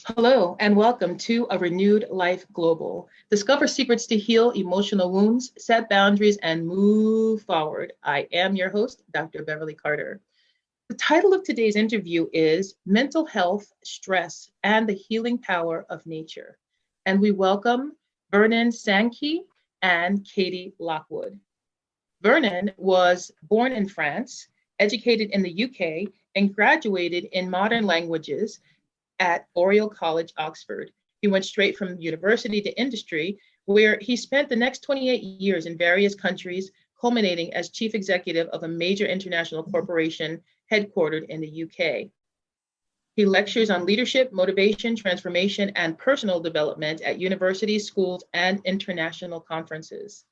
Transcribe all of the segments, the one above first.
Hello, and welcome to A Renewed Life Global. Discover secrets to heal emotional wounds, set boundaries, and move forward. I am your host, Dr. Beverly Carter. The title of today's interview is Mental Health, Stress, and the Healing Power of Nature. And we welcome Vernon Sankey and Katey Lockwood. Vernon was born in France, educated in the UK, and graduated in modern languages at Oriel College, Oxford. He went straight from university to industry, where he spent the next 28 years in various countries, culminating as chief executive of a major international corporation headquartered in the UK. He lectures on leadership, motivation, transformation, and personal development at universities, schools, and international conferences.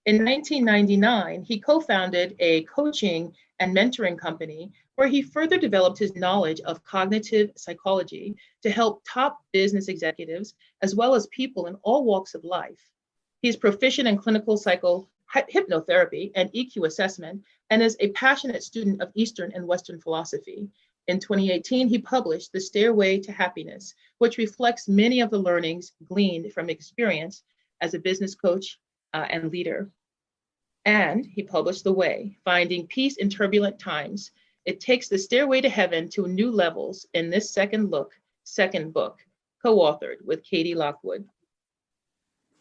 In 1999, he co-founded a coaching and mentoring company where he further developed his knowledge of cognitive psychology to help top business executives, as well as people in all walks of life. He's proficient in clinical hypnotherapy and EQ assessment, and is a passionate student of Eastern and Western philosophy. In 2018, he published The Stairway to Happiness, which reflects many of the learnings gleaned from experience as a business coach and leader. And he published The Way, Finding Peace in Turbulent Times. It takes the stairway to heaven to new levels in this second book, co-authored with Katey Lockwood.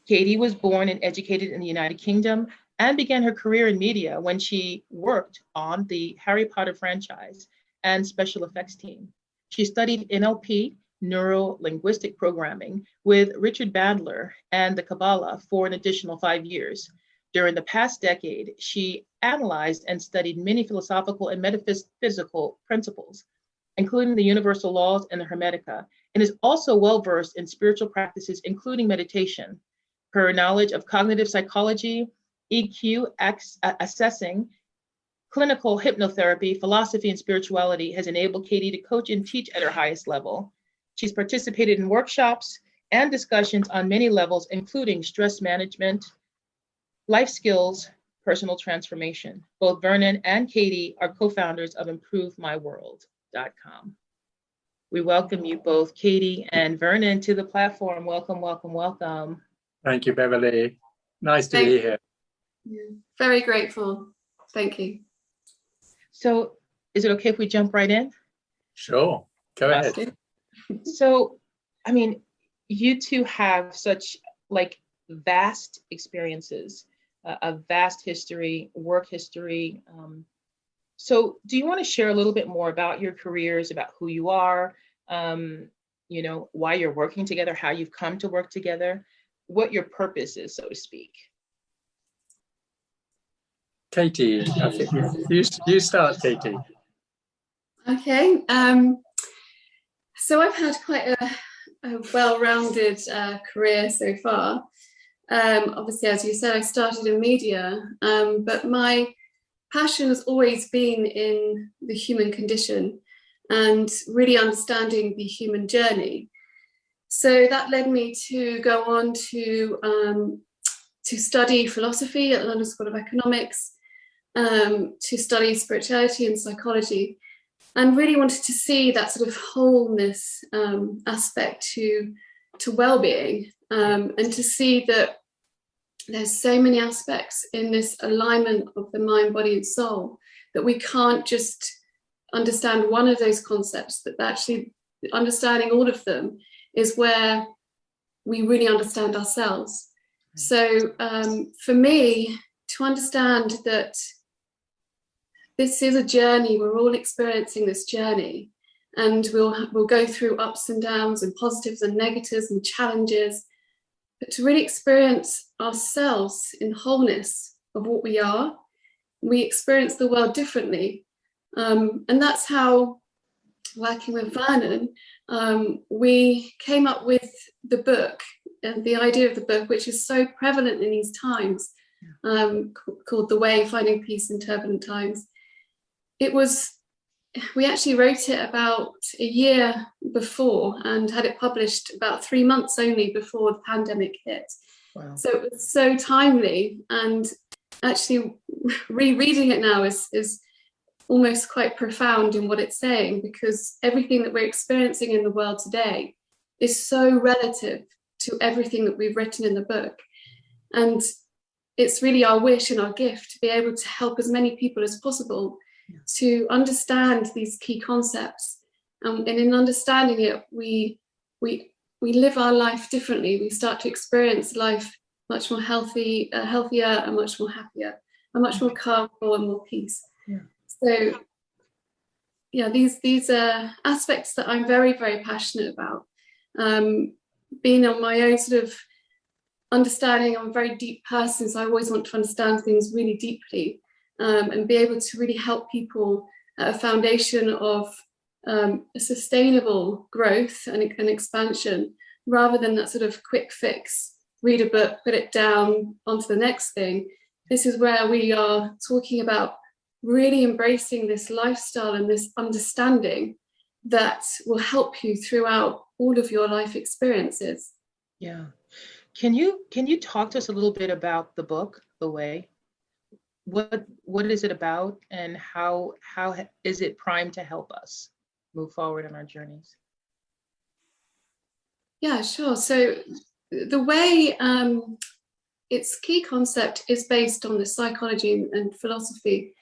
Katey was born and educated in the United Kingdom and began her career in media when she worked on the Harry Potter franchise and special effects team. She studied NLP, neuro-linguistic programming, with Richard Bandler and the Kabbalah for an additional 5 years. During the past decade, she analyzed and studied many philosophical and metaphysical principles, including the universal laws and the Hermetica, and is also well-versed in spiritual practices, including meditation. Her knowledge of cognitive psychology, EQ, assessing, clinical hypnotherapy, philosophy, and spirituality has enabled Katey to coach and teach at her highest level. She's participated in workshops and discussions on many levels, including stress management, life skills, personal transformation. Both Vernon and Katey are co-founders of ImproveMyWorld.com. We welcome you both, Katey and Vernon, to the platform. Welcome, welcome, welcome. Thank you, Beverly. Nice to be here. Yeah, very grateful. Thank you. So is it okay if we jump right in? Sure, go ahead. So, I mean, you two have such vast experiences, a vast history, work history. So do you want to share a little bit more about your careers, about who you are, why you're working together, how you've come to work together, what your purpose is, so to speak? Katey, I think you start, Katey. Okay. So I've had quite a well-rounded career so far. Obviously, as you said, I started in media, but my passion has always been in the human condition and really understanding the human journey. So that led me to go on to study philosophy at the London School of Economics, to study spirituality and psychology, and really wanted to see that sort of wholeness aspect to well-being, and to see that there's so many aspects in this alignment of the mind, body, and soul that we can't just understand one of those concepts, but actually understanding all of them is where we really understand ourselves. So for me, to understand that this is a journey, we're all experiencing this journey, and we'll go through ups and downs and positives and negatives and challenges, but to really experience ourselves in wholeness of what we are. We experience the world differently. And that's how, working with Vernon, we came up with the book and the idea of the book, which is so prevalent in these times, called The Way, Finding Peace in Turbulent Times. We actually wrote it about a year before and had it published about 3 months only before the pandemic hit. Wow. So it was so timely, and actually rereading it now is almost quite profound in what it's saying, because everything that we're experiencing in the world today is so relative to everything that we've written in the book. And it's really our wish and our gift to be able to help as many people as possible to understand these key concepts. And in understanding it, we live our life differently. We start to experience life much more healthier and much more happier and much more calmful and more peace. Yeah. So yeah, these are aspects that I'm very, very passionate about. Being on my own sort of understanding, I'm a very deep person, so I always want to understand things really deeply, and be able to really help people at a foundation of a sustainable growth and expansion, rather than that sort of quick fix, read a book, put it down, onto the next thing. This is where we are talking about really embracing this lifestyle and this understanding that will help you throughout all of your life experiences. Yeah. Can you talk to us a little bit about the book, The Way? What is it about, and how is it primed to help us move forward in our journeys? Yeah, sure. So The Way, its key concept is based on the psychology and philosophy,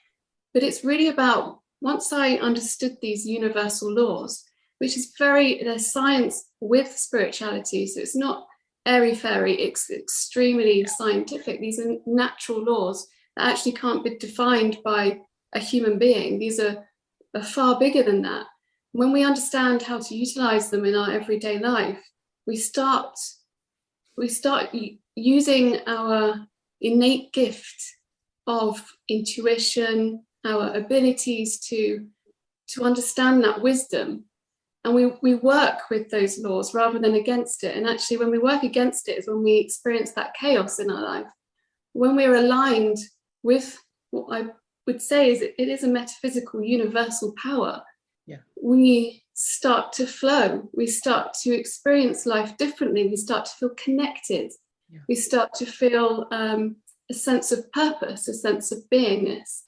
but it's really about, once I understood these universal laws, which is there's science with spirituality, so it's not airy-fairy, it's extremely scientific. These are natural laws that actually can't be defined by a human being. These are far bigger than that. When we understand how to utilize them in our everyday life, we start using our innate gift of intuition, our abilities to understand that wisdom. And we work with those laws rather than against it. And actually, when we work against it is when we experience that chaos in our life. When we're aligned with what I would say is it is a metaphysical universal power, we start to flow. We start to experience life differently. We start to feel connected. We start to feel a sense of purpose, a sense of beingness.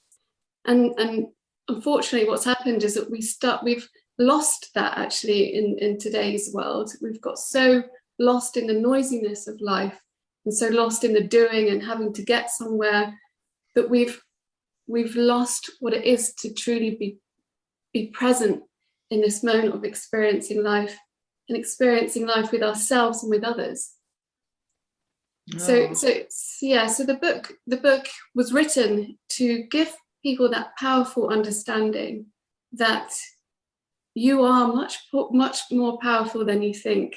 And unfortunately, what's happened is that we've lost that actually in today's world. We've got so lost in the noisiness of life and so lost in the doing and having to get somewhere that we've lost what it is to truly be present in this moment of experiencing life, and experiencing life with ourselves and with others. So the book was written to give people that powerful understanding that you are much more powerful than you think.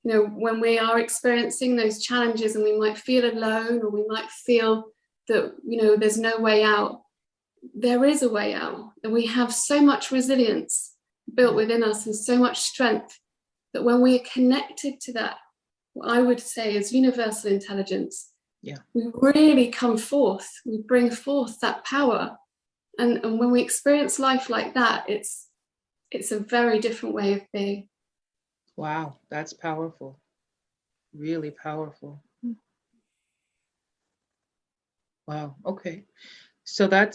You know, when we are experiencing those challenges and we might feel alone, or we might feel that, you know, there's no way out, there is a way out. And we have so much resilience built within us and so much strength that when we are connected to that, what I would say is universal intelligence, we really come forth, we bring forth that power. And when we experience life like that, it's a very different way of being. Wow, that's powerful. Really powerful. Wow. Okay. So that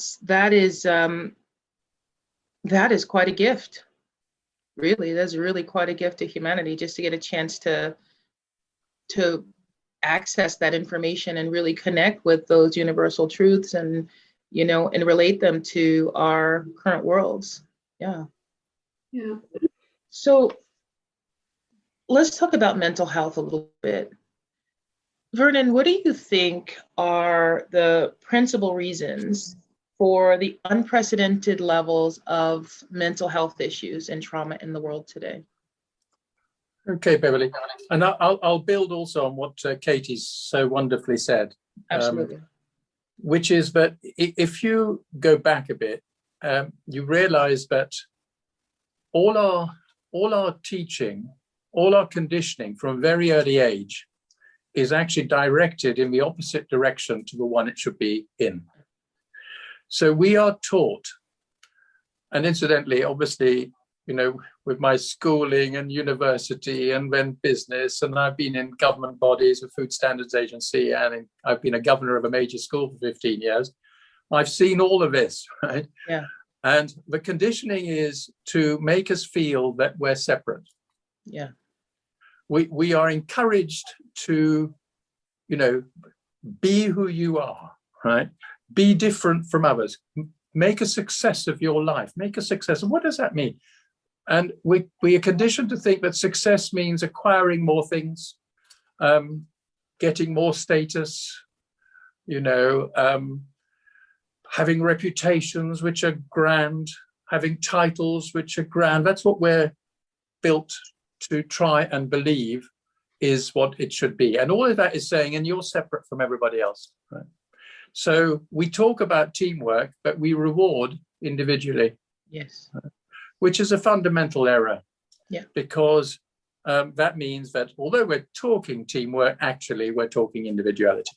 is quite a gift. Really, that's really quite a gift to humanity, just to get a chance to access that information and really connect with those universal truths, and, you know, and relate them to our current worlds. Yeah. So let's talk about mental health a little bit. Vernon, what do you think are the principal reasons for the unprecedented levels of mental health issues and trauma in the world today? Okay, Beverly. And I'll build also on what Katey so wonderfully said. Absolutely. Which is that if you go back a bit, you realize that all our teaching, all our conditioning from a very early age is actually directed in the opposite direction to the one it should be in. So we are taught, and incidentally, obviously, you know, with my schooling and university and then business, and I've been in government bodies, the Food Standards Agency, and I've been a governor of a major school for 15 years. I've seen all of this, right? Yeah. And the conditioning is to make us feel that we're separate. Yeah. We are encouraged to, be who you are, right? Be different from others. Make a success of your life. Make a success. And what does that mean? And we are conditioned to think that success means acquiring more things, getting more status, having reputations which are grand, having titles which are grand. That's what we're built to try and believe is what it should be. And all of that is saying, and you're separate from everybody else, right? So we talk about teamwork, but we reward individually. Yes. Which is a fundamental error. Yeah. Because that means that although we're talking teamwork, actually we're talking individuality.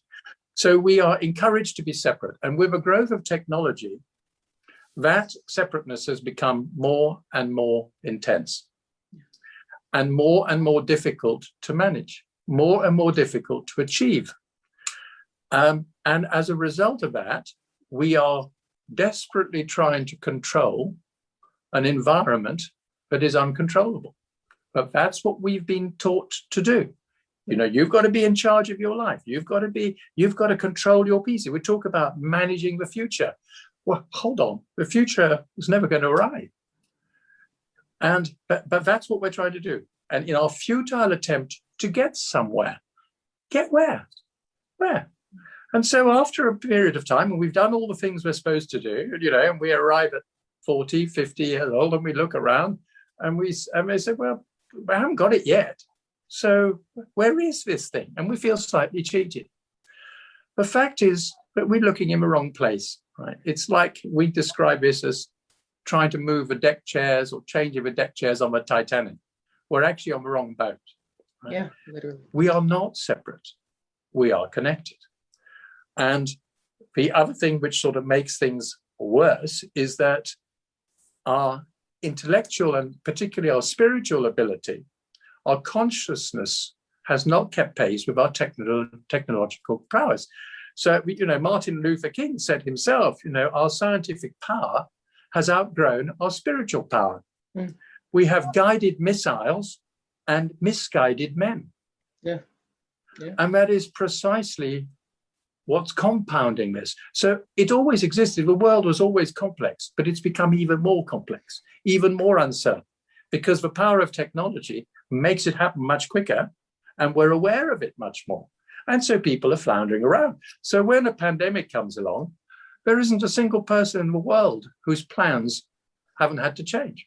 So we are encouraged to be separate. And with the growth of technology, that separateness has become more and more intense and more difficult to manage, more and more difficult to achieve. And as a result of that, we are desperately trying to control an environment that is uncontrollable. But that's what we've been taught to do. You've got to be in charge of your life. You've got to control your pieces. We talk about managing the future. Well, hold on. The future is never going to arrive. But that's what we're trying to do. And in our futile attempt to get somewhere, get where? Where? And so after a period of time, and we've done all the things we're supposed to do, and we arrive at 40, 50 years old, and we look around and we say, well, I haven't got it yet. So where is this thing? And we feel slightly cheated. The fact is that we're looking in the wrong place, right? It's like we describe this as trying to move the deck chairs or changing the deck chairs on the Titanic. We're actually on the wrong boat. Right? Yeah, literally. We are not separate. We are connected. And the other thing which sort of makes things worse is that our intellectual and particularly our spiritual ability, our consciousness has not kept pace with our technological prowess. So, Martin Luther King said himself, our scientific power has outgrown our spiritual power. Mm. We have guided missiles and misguided men. Yeah. And that is precisely what's compounding this. So it always existed. The world was always complex, but it's become even more complex, even more uncertain, because the power of technology makes it happen much quicker, and we're aware of it much more. And so people are floundering around. So when a pandemic comes along, there isn't a single person in the world whose plans haven't had to change,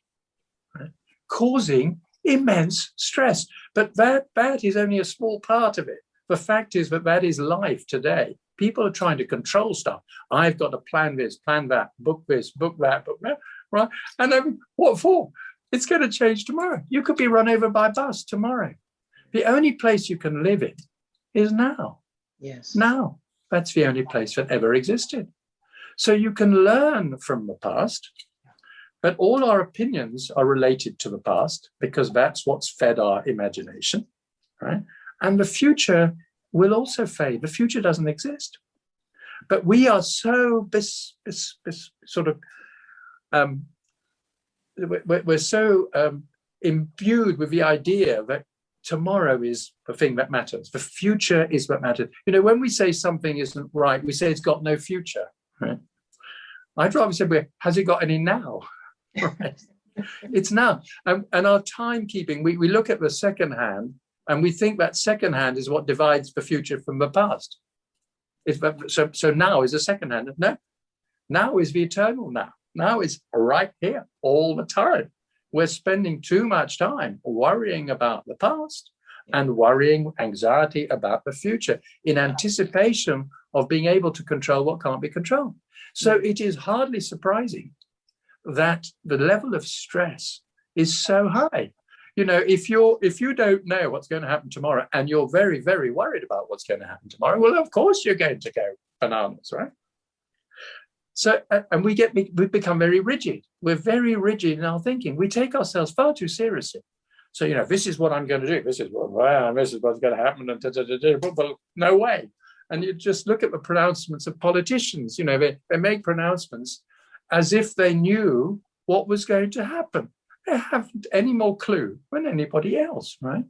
right? Causing immense stress. But that is only a small part of it. The fact is that is life today. People are trying to control stuff. I've got to plan this, plan that, book this, book that, right? And then what for? It's going to change tomorrow. You could be run over by a bus tomorrow. The only place you can live in is now. Yes. Now. That's the only place that ever existed. So you can learn from the past, but all our opinions are related to the past because that's what's fed our imagination, right? And the future will also fade. The future doesn't exist. But we are so we're so imbued with the idea that tomorrow is the thing that matters. The future is what matters. When we say something isn't right, we say it's got no future. Right? I'd rather say, has it got any now? Right? It's now. And our timekeeping, we look at the second hand and we think that second hand is what divides the future from the past. So now is the second hand. No, now is the eternal now. Now is right here all the time. We're spending too much time worrying about the past and worrying anxiety about the future in anticipation of being able to control what can't be controlled. So it is hardly surprising that the level of stress is so high. If you don't know what's going to happen tomorrow and you're very, very worried about what's going to happen tomorrow, well, of course you're going to go bananas, right? So, and we become very rigid. We're very rigid in our thinking. We take ourselves far too seriously. So, this is what I'm going to do. This is what's going to happen. And no way. And you just look at the pronouncements of politicians. They make pronouncements as if they knew what was going to happen. They haven't any more clue than anybody else, right?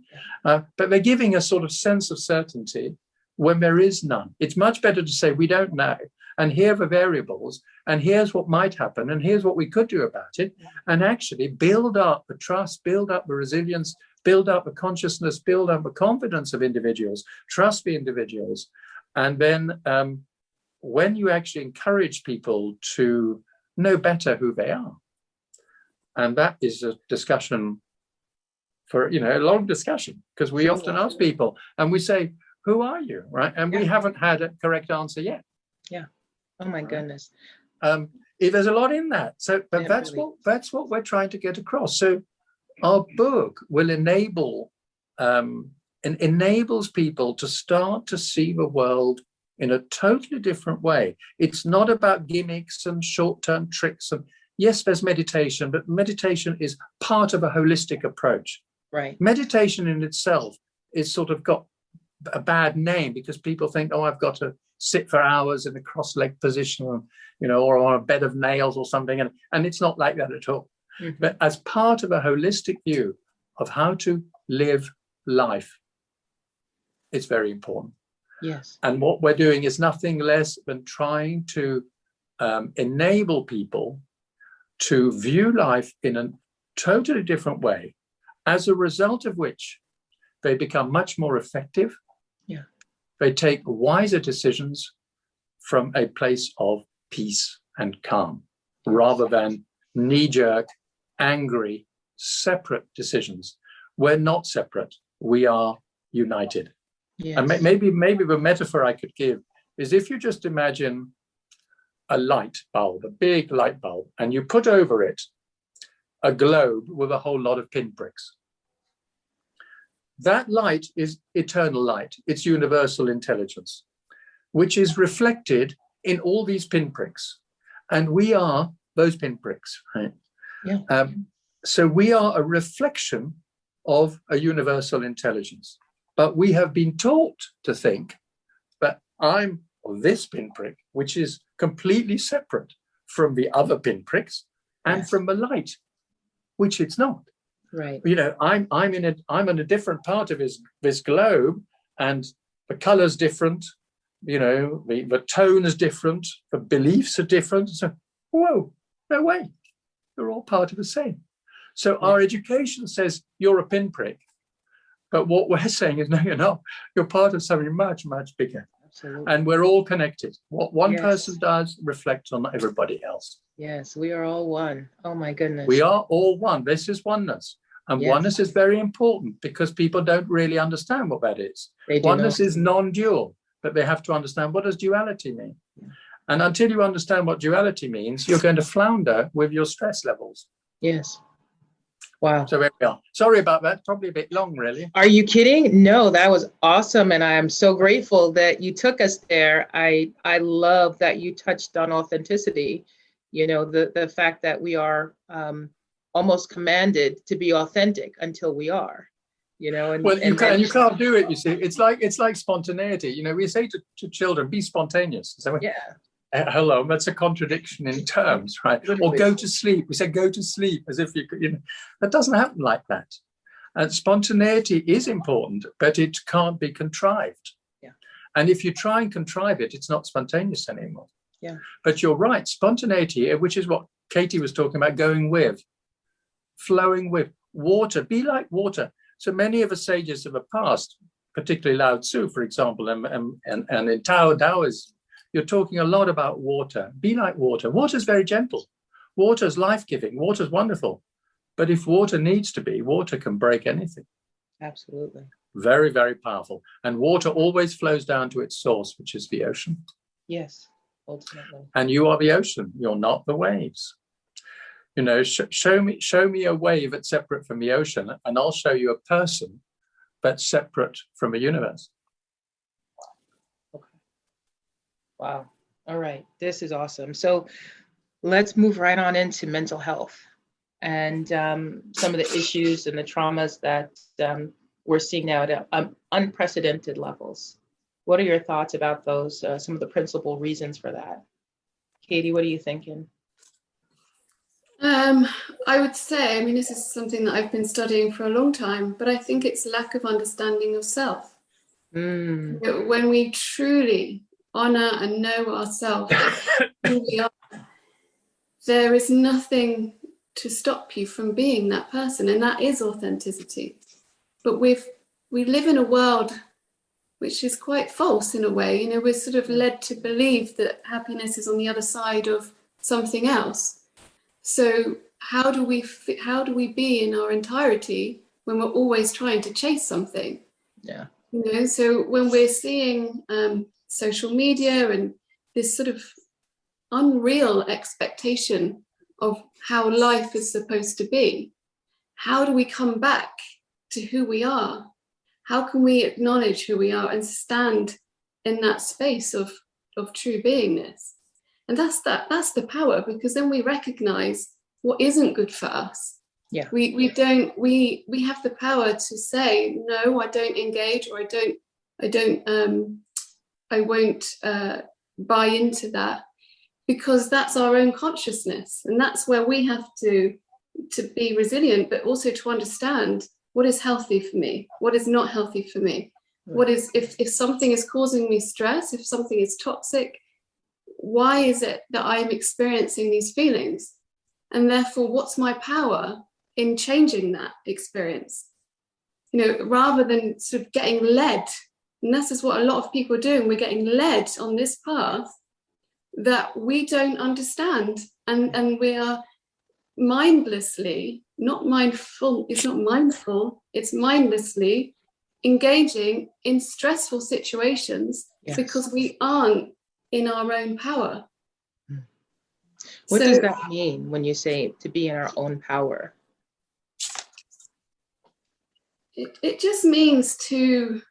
But they're giving a sort of sense of certainty when there is none. It's much better to say, we don't know, and here are the variables, and here's what might happen, and here's what we could do about it, and actually build up the trust, build up the resilience, build up the consciousness, build up the confidence of individuals, trust the individuals. And then when you actually encourage people to know better who they are, and that is a discussion for, a long discussion, because we often ask people and we say, who are you, right? And we haven't had a correct answer yet. Yeah. Oh my goodness. There's a lot in that. So, but Yeah, that's really. that's what we're trying to get across. So our book will enable and enables people to start to see the world in a totally different way. It's not about gimmicks and short-term tricks. And yes, there's meditation, but meditation is part of a holistic approach. Right. Meditation in itself is sort of got a bad name because people think, oh, I've got to sit for hours in a cross-legged position, or on a bed of nails or something. And it's not like that at all. Mm-hmm. But as part of a holistic view of how to live life, it's very important. Yes. And what we're doing is nothing less than trying to enable people to view life in a totally different way, as a result of which they become much more effective. Yeah. They take wiser decisions from a place of peace and calm, rather than knee-jerk, angry, separate decisions. We're not separate. We are united. Yes. And maybe the metaphor I could give is, if you just imagine a light bulb, a big light bulb, and you put over it a globe with a whole lot of pinpricks. That light is eternal light. It's universal intelligence, which is reflected in all these pinpricks. And we are those pinpricks, right? Yeah. So we are a reflection of a universal intelligence. But we have been taught to think that I'm this pinprick, which is completely separate from the other pinpricks and from the light, which it's not. Right. I'm in a different part of this globe, and the color's different. The tone is different. The beliefs are different. So, whoa, no way. They're all part of the same. So our education says you're a pinprick. But what we're saying is, no, you're not. You're part of something much, much bigger. Absolutely. And we're all connected. What one person does reflects on everybody else. Yes, we are all one. Oh, my goodness. We are all one. This is oneness. And oneness is very important, because people don't really understand what that is. Oneness is non-dual, but they have to understand, what does duality mean? Yeah. And until you understand what duality means, you're going to flounder with your stress levels. Yes. Wow. So there we are. Sorry about that. Probably a bit long, really. Are you kidding? No, that was awesome. And I am so grateful that you took us there. I love that you touched on authenticity. The fact that we are almost commanded to be authentic until we are, And, well, you can't do it. You see, it's like spontaneity. We say to children, be spontaneous. So hello, that's a contradiction in terms, right? Or go to sleep. We say go to sleep as if you could, that doesn't happen like that. And spontaneity is important, but it can't be contrived. Yeah. And if you try and contrive it, it's not spontaneous anymore. Yeah. But you're right, spontaneity, which is what Katey was talking about, going with, flowing with water, be like water. So many of the sages of the past, particularly Lao Tzu, for example, and in Taoism, you're talking a lot about water. Be like water. Water's very gentle. Water's life-giving. Water's wonderful. But if water needs to be, water can break anything. Absolutely. Very, very powerful. And water always flows down to its source, which is the ocean. Yes, ultimately. And you are the ocean. You're not the waves. Show me a wave that's separate from the ocean, and I'll show you a person that's separate from a universe. Wow. All right. This is awesome. So let's move right on into mental health and some of the issues and the traumas that we're seeing now at unprecedented levels. What are your thoughts about those, some of the principal reasons for that? Katey, what are you thinking? I would say, I mean, this is something that I've been studying for a long time, but I think it's lack of understanding of self. Mm. When we truly honor and know ourselves, who we are, there is nothing to stop you from being that person, and that is authenticity. But we live in a world which is quite false in a way. You know, we're sort of led to believe that happiness is on the other side of something else. So how do we be in our entirety when we're always trying to chase something? Yeah. You know, so when we're seeing social media and this sort of unreal expectation of how life is supposed to be, how do we come back to who we are? How can we acknowledge who we are and stand in that space of true beingness? And that's the power, because then we recognize what isn't good for us. Yeah. We have the power to say, no, I don't engage, or I won't buy into that, because that's our own consciousness. And that's where we have to be resilient, but also to understand what is healthy for me, what is not healthy for me. What is, if something is causing me stress, if something is toxic, why is it that I am experiencing these feelings? And therefore, what's my power in changing that experience? You know, rather than sort of getting led, and this is what a lot of people are doing, we're getting led on this path that we don't understand, and we are mindlessly, it's mindlessly engaging in stressful situations. Yes. Because we aren't in our own power. What does that mean when you say to be in our own power? It just means to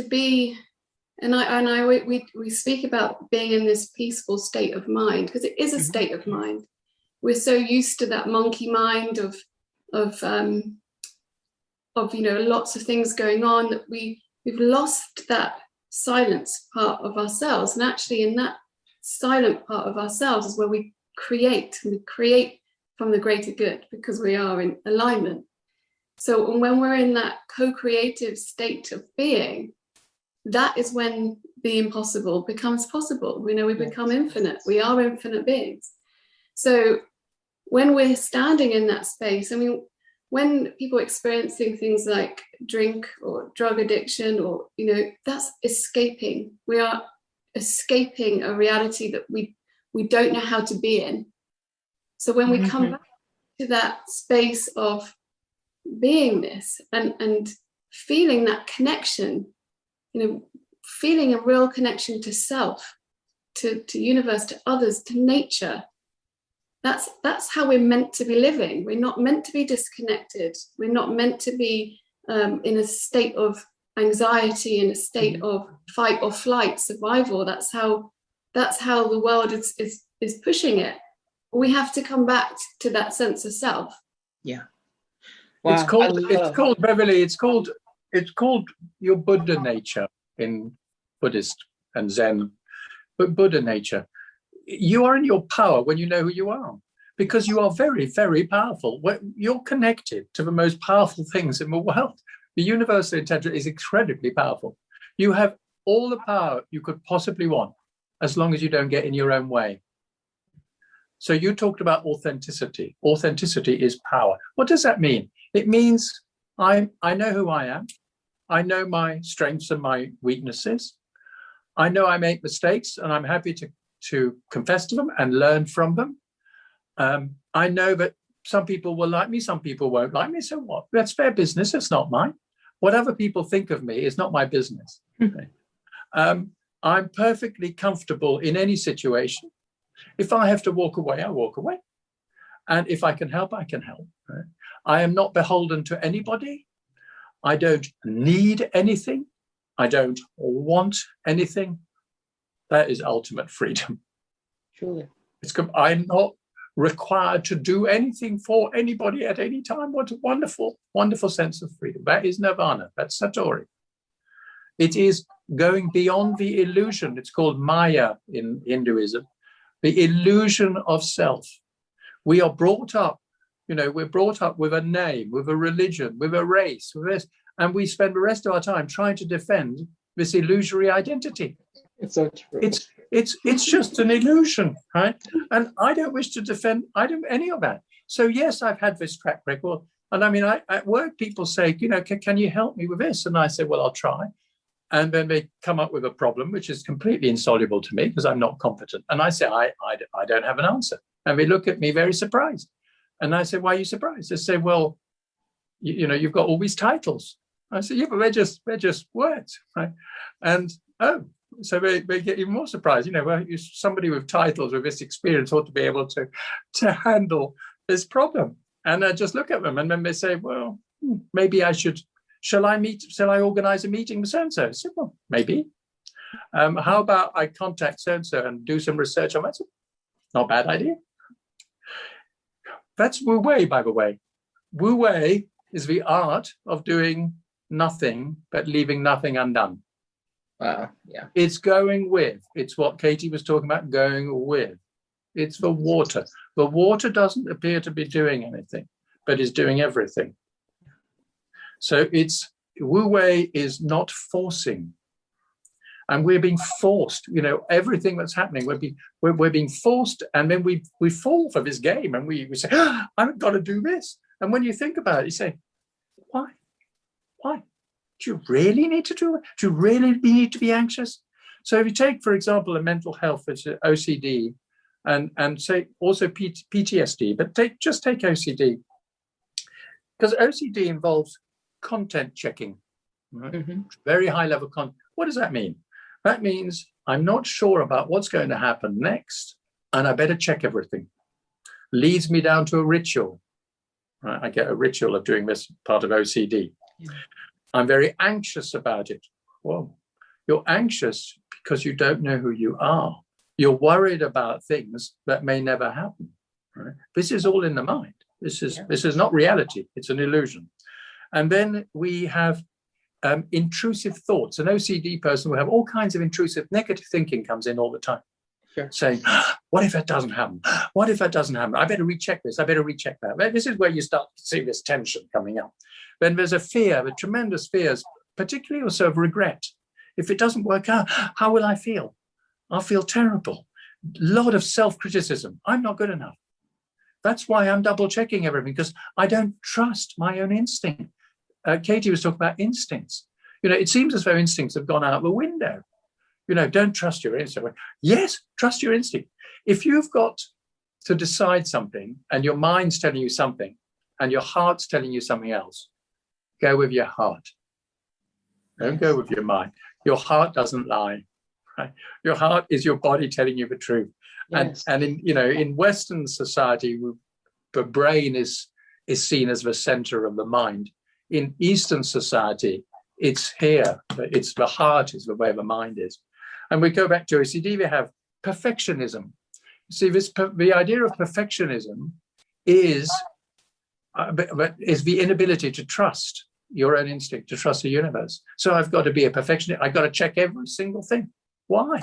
be, we speak about being in this peaceful state of mind, because it is a state of mind. We're so used to that monkey mind of you know, lots of things going on, that we've lost that silence part of ourselves. And actually, in that silent part of ourselves is where we create from the greater good, because we are in alignment. So when we're in that co-creative state of being, that is when the impossible becomes possible. We know we become infinite. We are infinite beings. So when we're standing in that space, I mean, when people are experiencing things like drink or drug addiction, or, you know, that's escaping. We are escaping a reality that we don't know how to be in. So when we come back to that space of beingness and feeling that connection, you know, feeling a real connection to self, to universe, to others, to nature, that's how we're meant to be living. We're not meant to be disconnected. We're not meant to be in a state of anxiety, in a state of fight or flight, survival. That's how the world is pushing it. We have to come back to that sense of self. Yeah. Wow. It's called Beverly. It's called your Buddha nature in Buddhist and Zen, but Buddha nature. You are in your power when you know who you are, because you are very, very powerful. You're connected to the most powerful things in the world. The universal intelligence is incredibly powerful. You have all the power you could possibly want, as long as you don't get in your own way. So you talked about authenticity. Authenticity is power. What does that mean? It means I know who I am. I know my strengths and my weaknesses. I know I make mistakes, and I'm happy to confess to them and learn from them. I know that some people will like me, some people won't like me. So what? That's their business. It's not mine. What other people think of me is not my business. Okay. I'm perfectly comfortable in any situation. If I have to walk away, I walk away. And if I can help, I can help. Right? I am not beholden to anybody. I don't need anything. I don't want anything. That is ultimate freedom. Truly. I'm not required to do anything for anybody at any time. What a wonderful, wonderful sense of freedom. That is nirvana. That's Satori. It is going beyond the illusion. It's called Maya in Hinduism, the illusion of self, We are brought up, we're brought up with a name, with a religion, with a race, with this, and we spend the rest of our time trying to defend this illusory identity. It's so true. It's just an illusion, right? And I don't wish to defend any of that. So yes, I've had this track record. And I mean, at work, people say, can you help me with this? And I say, well, I'll try. And then they come up with a problem, which is completely insoluble to me because I'm not competent. And I say, I don't have an answer. And they look at me very surprised. And I say, why are you surprised? They say, well, you've got all these titles. I say, yeah, but they're just words, right? And, so they get even more surprised. Somebody with titles, with this experience ought to be able to handle this problem. And I just look at them and then they say, well, maybe I should, shall I organize a meeting with so-and-so? I said, well, maybe. How about I contact so-and-so and do some research on that? Not a bad idea. That's Wu Wei, by the way. Wu Wei is the art of doing nothing but leaving nothing undone. Wow, yeah. It's going with. It's what Katey was talking about, going with. It's the water. The water doesn't appear to be doing anything, but is doing everything. So Wu Wei is not forcing. And we're being forced, everything that's happening, we're being forced, and then we fall for this game and we say, I've got to do this. And when you think about it, you say, why? Why? Do you really need to do it? Do you really need to be anxious? So if you take, for example, a mental health, which is OCD, and say also PTSD, but just take OCD, because OCD involves content checking, right? Mm-hmm. Very high level content. What does that mean? That means I'm not sure about what's going to happen next, and I better check everything. Leads me down to a ritual. Right? I get a ritual of doing this part of OCD. Yeah. I'm very anxious about it. Whoa. You're anxious because you don't know who you are. You're worried about things that may never happen. Right? This is all in the mind. This is not reality. It's an illusion. And then we have intrusive thoughts. An OCD person will have all kinds of intrusive negative thinking comes in all the time. Sure. Saying, what if that doesn't happen? What if that doesn't happen? I better recheck this. I better recheck that. This is where you start to see this tension coming up. Then there's a fear, a tremendous fears, particularly also of regret. If it doesn't work out, how will I feel? I'll feel terrible. A lot of self-criticism. I'm not good enough. That's why I'm double checking everything, because I don't trust my own instinct. Katey was talking about instincts. It seems as though instincts have gone out the window. Don't trust your instinct. Yes, trust your instinct. If you've got to decide something and your mind's telling you something and your heart's telling you something else, go with your heart. Don't go with your mind. Your heart doesn't lie. Right? Your heart is your body telling you the truth. Yes. And in Western society, the brain is seen as the center of the mind. In Eastern society, it's here. It's the heart is the way the mind is. And we go back to OCD, we have perfectionism. See, the idea of perfectionism is the inability to trust your own instinct, to trust the universe. So I've got to be a perfectionist. I've got to check every single thing. Why?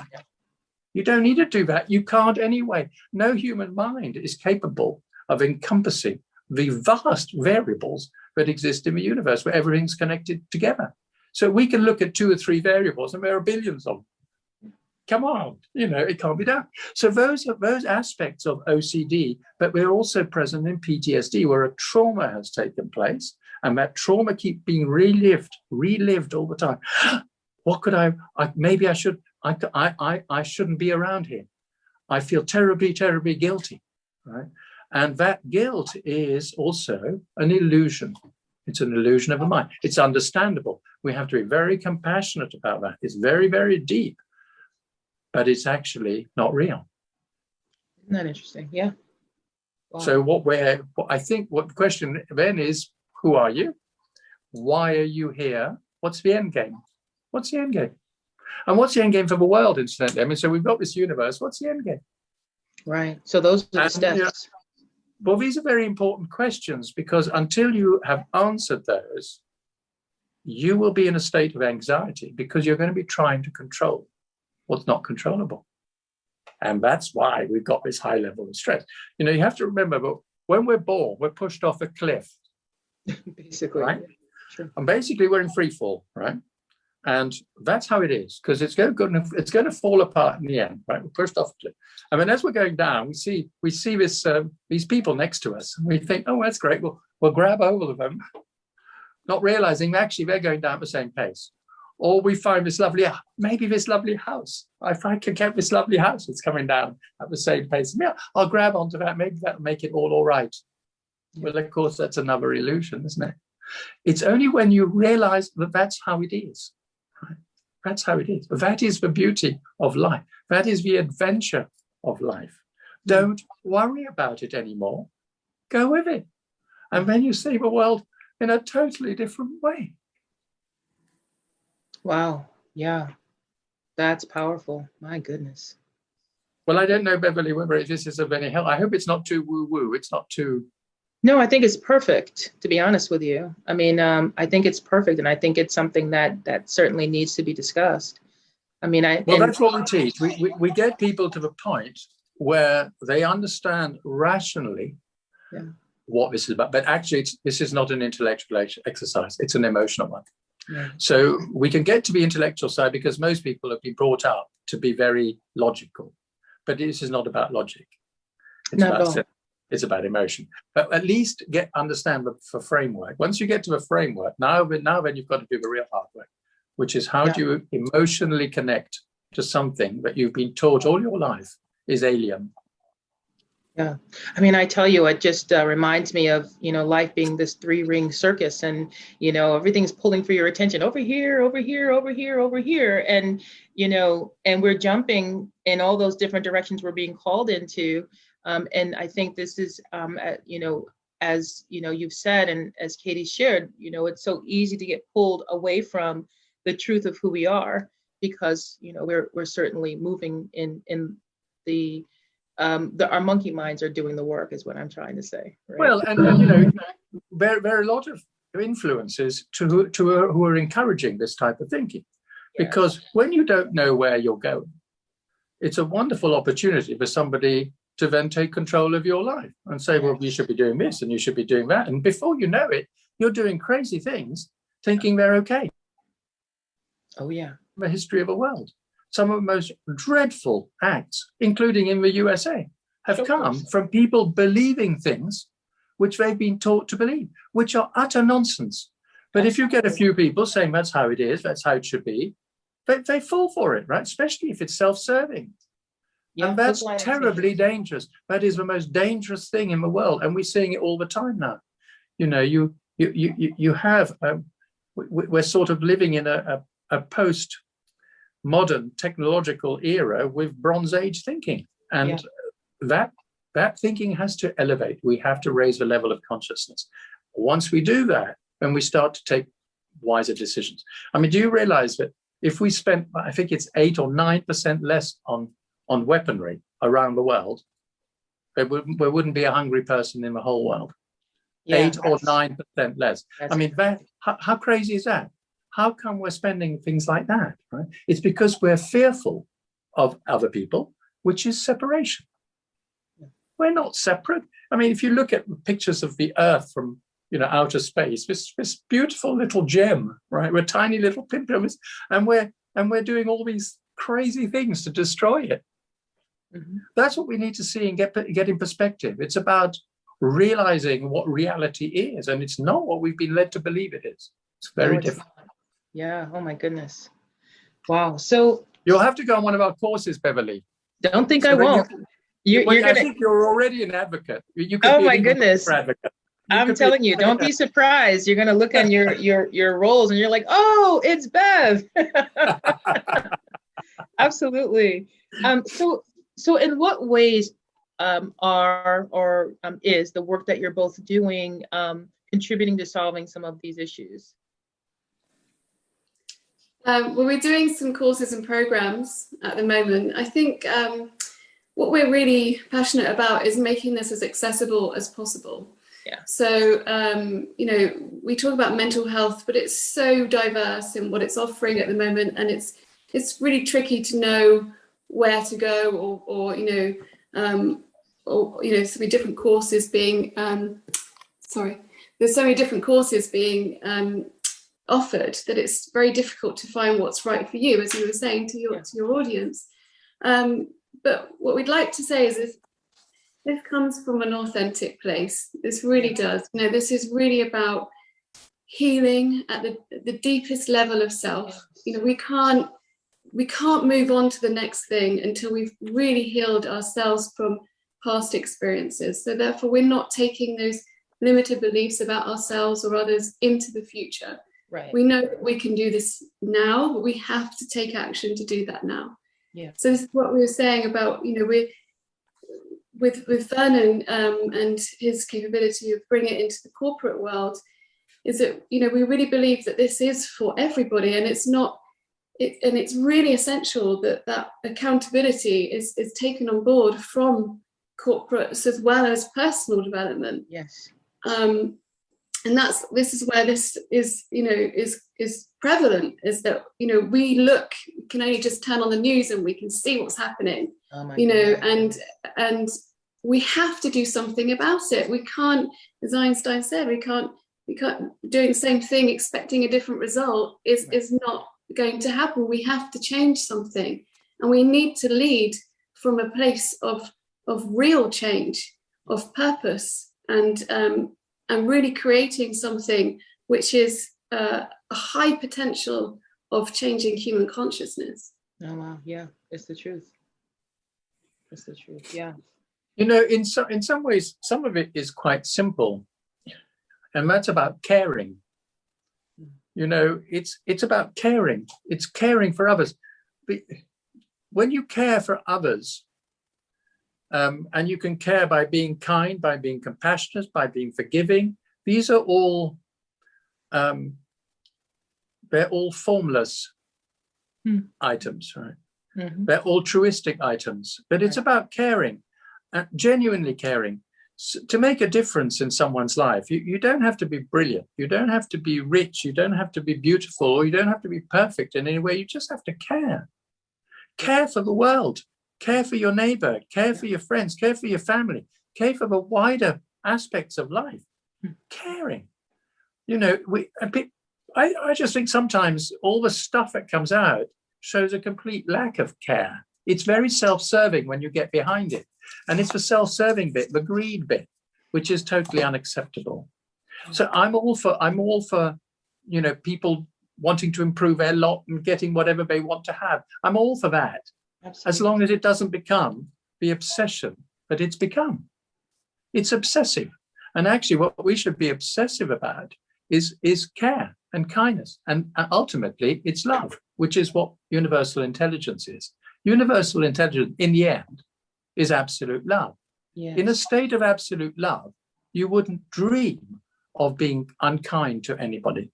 You don't need to do that. You can't anyway. No human mind is capable of encompassing the vast variables that exist in the universe where everything's connected together. So we can look at 2 or 3 variables and there are billions of them. Come on, it can't be done. So those aspects of OCD, but we're also present in PTSD, where a trauma has taken place, and that trauma keeps being relived all the time. What could maybe I shouldn't be around here. I feel terribly, terribly guilty, right? And that guilt is also an illusion. It's an illusion of the mind. It's understandable. We have to be very compassionate about that. It's very, very deep. But it's actually not real. Isn't that interesting? Yeah. Wow. So I think what the question then is, who are you? Why are you here? What's the end game? What's the end game? And what's the end game for the world, incidentally? So we've got this universe. What's the end game? Right. So those are the steps. Well, these are very important questions, because until you have answered those, you will be in a state of anxiety, because you're going to be trying to control what's not controllable. And that's why we've got this high level of stress. You know, you have to remember, but when we're born, we're pushed off a cliff. Basically. Right? Sure. And basically we're in free fall, right? And that's how it is, because it's going to fall apart in the end, right? We're pushed off a cliff. I mean, as we're going down, we see this these people next to us, and we think, oh, that's great. We'll grab hold of them, not realizing actually they're going down at the same pace. Or we find this lovely house. If I can get this lovely house that's coming down at the same pace, yeah, I'll grab onto that. Maybe that'll make it all right. Yeah. Well, of course, that's another illusion, isn't it? It's only when you realize that that's how it is. Right? That's how it is. That is the beauty of life. That is the adventure of life. Don't worry about it anymore. Go with it. And then you see the world in a totally different way. Wow. Yeah. That's powerful. My goodness. Well, I don't know, Beverly, whether this is of any help. I hope it's not too woo-woo. It's not too... No, I think it's perfect, to be honest with you. I mean, I think it's perfect. And I think it's something that certainly needs to be discussed. I mean, that's what we teach. We get people to the point where they understand rationally what this is about. But actually, this is not an intellectual exercise. It's an emotional one. Yeah. So we can get to the intellectual side because most people have been brought up to be very logical. But this is not about logic. It's about emotion. But at least understand the framework. Once you get to the framework, now then you've got to do the real hard work, which is how do you emotionally connect to something that you've been taught all your life is alien. Yeah. I mean, I tell you, it just reminds me of, life being this 3-ring circus and, everything's pulling for your attention over here, over here, over here, over here. And, and we're jumping in all those different directions we're being called into. And I think this is, as, you've said, and as Katey shared, it's so easy to get pulled away from the truth of who we are because, we're certainly moving in the our monkey minds are doing the work is what I'm trying to say. Right? Well, and there are a lot of influences who are encouraging this type of thinking, because when you don't know where you're going, it's a wonderful opportunity for somebody to then take control of your life and say, well, you should be doing this and you should be doing that. And before you know it, you're doing crazy things, thinking they're okay. Oh, yeah. The history of the world. Some of the most dreadful acts, including in the USA, have come from people believing things which they've been taught to believe, which are utter nonsense. But if you get a few people saying that's how it is, that's how it should be, they fall for it, right? Especially if it's self-serving. Yeah, and that's terribly dangerous. That is the most dangerous thing in the world. And we're seeing it all the time now. You have, we're sort of living in a post-modern technological era with Bronze Age thinking. And that thinking has to elevate. We have to raise the level of consciousness. Once we do that, then we start to take wiser decisions. I mean, do you realize that if we spent, I think it's 8 or 9% less on weaponry around the world, there wouldn't be a hungry person in the whole world. 8 or 9% less. I mean, how crazy is that? How come we're spending things like that? Right? It's because we're fearful of other people, which is separation. We're not separate. I mean, if you look at pictures of the Earth from outer space, this beautiful little gem, right? We're tiny little pinpoints, and we're doing all these crazy things to destroy it. Mm-hmm. That's what we need to see and get in perspective. It's about realizing what reality is, and it's not what we've been led to believe it is. It's very different. Yeah. Oh my goodness. Wow. So you'll have to go on one of our courses, Beverly. Don't think I won't. I think you're already an advocate. You could oh be my goodness. Advocate. I'm telling you, don't be surprised. You're going to look on your roles and you're like, oh, it's Bev. Absolutely. So in what ways is the work that you're both doing contributing to solving some of these issues? Well, we're doing some courses and programs at the moment. I think what we're really passionate about is making this as accessible as possible. Yeah. So, we talk about mental health, but it's so diverse in what it's offering at the moment. And it's really tricky to know where to go, or so many different courses being there's so many different courses being offered that it's very difficult to find what's right for you, as you were saying to your audience. But what we'd like to say is this comes from an authentic place. This really does. This is really about healing at the deepest level of self. We can't move on to the next thing until we've really healed ourselves from past experiences. So therefore, we're not taking those limited beliefs about ourselves or others into the future. Right. We know that we can do this now, but we have to take action to do that now. Yeah. So this is what we were saying about, we're with Vernon and his capability of bringing it into the corporate world, is that, we really believe that this is for everybody, and it's not, and it's really essential that accountability is taken on board from corporates as well as personal development. Yes. And this is where this is prevalent, is that we can only just turn on the news and we can see what's happening. Oh my goodness. and we have to do something about it. We can't, as Einstein said, we can't doing the same thing expecting a different result is not going to happen. We have to change something, and we need to lead from a place of real change, of purpose, and really creating something which is a high potential of changing human consciousness. Oh wow, yeah, it's the truth. It's the truth, yeah. In some ways, some of it is quite simple, and that's about caring. It's about caring. It's caring for others. But when you care for others, and you can care by being kind, by being compassionate, by being forgiving. These are all, they're all formless items, right? Mm-hmm. They're altruistic items, but it's about caring, genuinely caring, to make a difference in someone's life. You don't have to be brilliant. You don't have to be rich. You don't have to be beautiful, or you don't have to be perfect in any way. You just have to care. Care for the world. Care for your neighbor, care for your friends, care for your family, care for the wider aspects of life. Caring. I just think sometimes all the stuff that comes out shows a complete lack of care. It's very self-serving when you get behind it. And it's the self-serving bit, the greed bit, which is totally unacceptable. So I'm all for people wanting to improve their lot and getting whatever they want to have. I'm all for that. Absolutely. As long as it doesn't become the obsession that it's become. It's obsessive. And actually what we should be obsessive about is care and kindness. And ultimately it's love, which is what universal intelligence is. Universal intelligence, in the end, is absolute love. Yes. In a state of absolute love, you wouldn't dream of being unkind to anybody.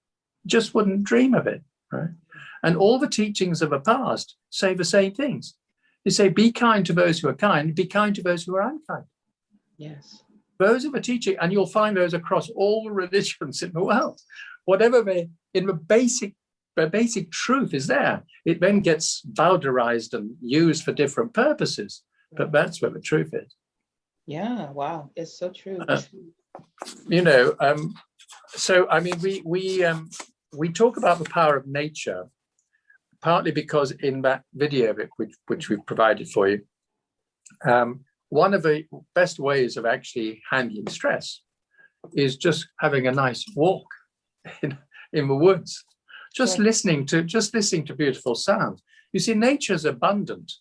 Just wouldn't dream of it, right? And all the teachings of the past say the same things. They say, be kind to those who are kind, be kind to those who are unkind. Yes. Those are the teaching, and you'll find those across all the religions in the world. Whatever the basic truth is there. It then gets bowdlerized and used for different purposes. But that's where the truth is. Yeah, wow. It's so true. So I mean, we talk about the power of nature, partly because in that video which we've provided for you, one of the best ways of actually handling stress is just having a nice walk in the woods, just listening to beautiful sounds. You see, nature's abundant,